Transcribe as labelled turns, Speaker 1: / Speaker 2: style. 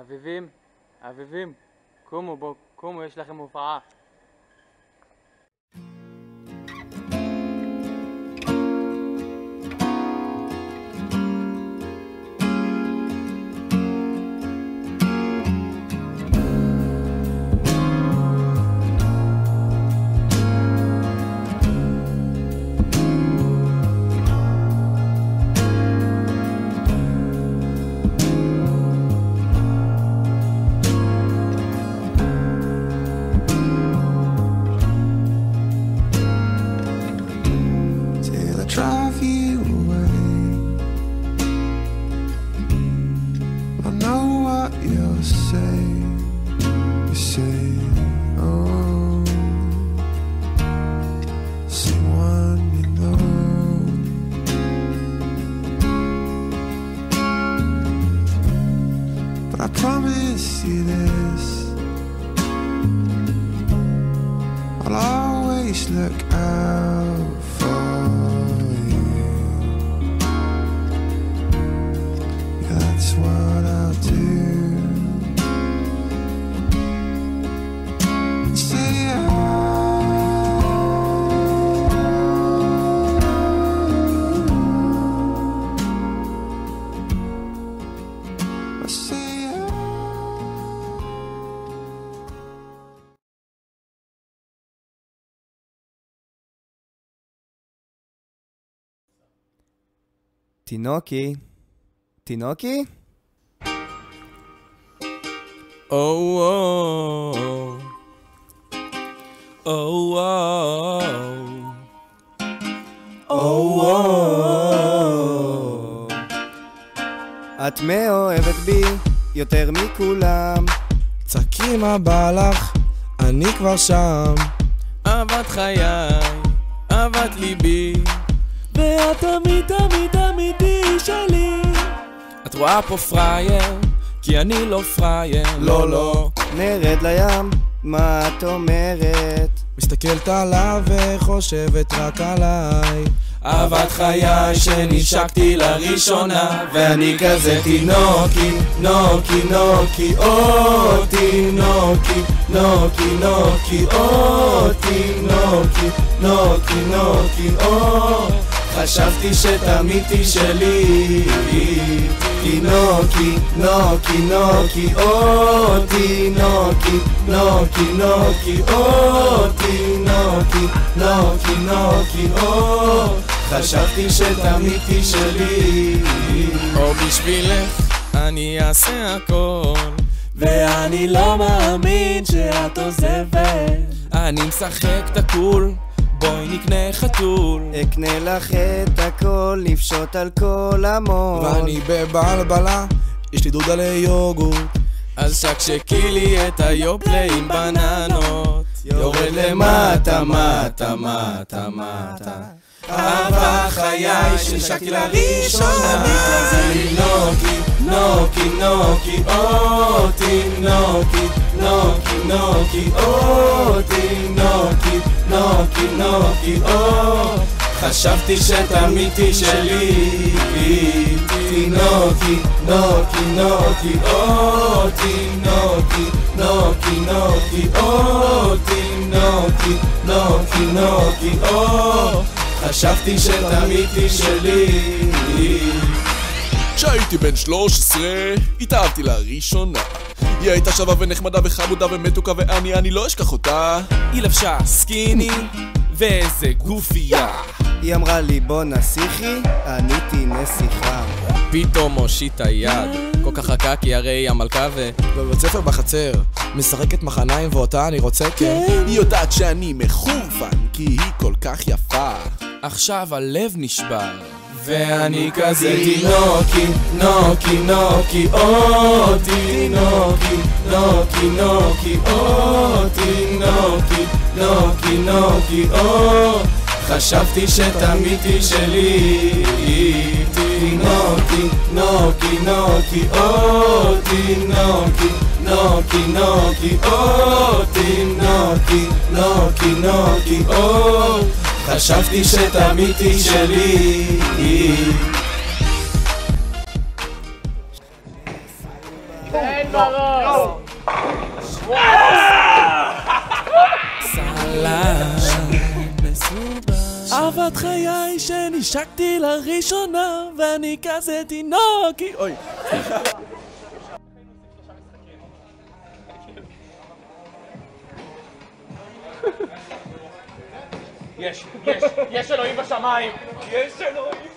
Speaker 1: אביבים, אביבים, קומו בו, קומו, יש לכם הופעה.
Speaker 2: Drive you away. I know what you'll say. You say, oh, someone you know. But I promise you this, I'll always look out for. That's what I'll do. Say I say
Speaker 3: תינוקי, תינוקי?
Speaker 4: Oh, oh, oh, oh, oh,
Speaker 3: את מאוהבת בי יותר מכולם.
Speaker 4: צעקי מה בא לך, אני כבר שם. אהבת חיי, אהבת ליבי, ואת תמיד תמיד תמידי שלי. את רואה פה פרייר, כי אני לא פרייר. לא, לא.
Speaker 3: נרד לים, מה את אומרת?
Speaker 4: מסתכלת עליו וחושבת רק עליי. אהבת חיי שנשקתי לראשונה, ואני כזה תינוקי, נוקי, נוקי, או תינוקי, נוקי, נוקי, או תינוקי, נוקי, נוקי, או חשבתי שתמיד תשאלי. תינוקי, נוקי, נוקי, או תינוקי, נוקי, נוקי, או תינוקי, נוקי, נוקי, או חשבתי שתמיד תשאלי. או בשבילך אני אעשה הכל, ואני לא מאמין שאת עוזבת. אני משחק את הקול, בואי נקנה חתול.
Speaker 3: אקנה לך את הכל, לפשוט על כל המון.
Speaker 4: ואני בבלבלה, יש לי דודה ליוגורט. אז שקשקי לי את היופלה עם בננות, יורד למטה, מטה, מטה, מטה. אהבה חיי שנשקתי לראשונה, נוקי, נוקי, נוקי, או תינוקי, נוקי, נוקי, או תינוקי, נוקי, נוקי, או חשבתי שתמיד תשאלי. תינוקי, נוקי, נוקי, או תינוקי, נוקי, נוקי, או תינוקי, נוקי, נוקי, או חשבתי שתמיד תשאלי. כשהייתי בן 13, התאהבתי לראשונה. היא הייתה שווה ונחמדה וחמודה ומתוקה, ואני לא אשכח אותה. היא לבשה סקיני ואיזה גופייה.
Speaker 3: היא אמרה לי בוא נסיכי, עניתי נסיכה.
Speaker 4: פתאום הושיטה יד, כל כך חכה כי הרי היא המלכה בבית ספר בחצר משחקת מחניים ואותה אני רוצה כן. היא יודעת שאני מחורפן כי היא כל כך יפה. עכשיו הלב נשבר ואני כזה תינוקי, נוקי, נוקי, או תינוקי, נוקי, נוקי, או תינוקי, נוקי, נוקי, או חשבתי שתמיד תשאלי. תינוקי, נוקי, נוקי, או תינוקי, נוקי, נוקי, או תינוקי, נוקי, נוקי, או חשבתי שתמיד תשאלי.
Speaker 1: תן
Speaker 4: אהבת חיי שנשקתי לראשונה ואני כזה תינוקי. אוי.
Speaker 5: יש אלוהים בשמיים! יש אלוהים!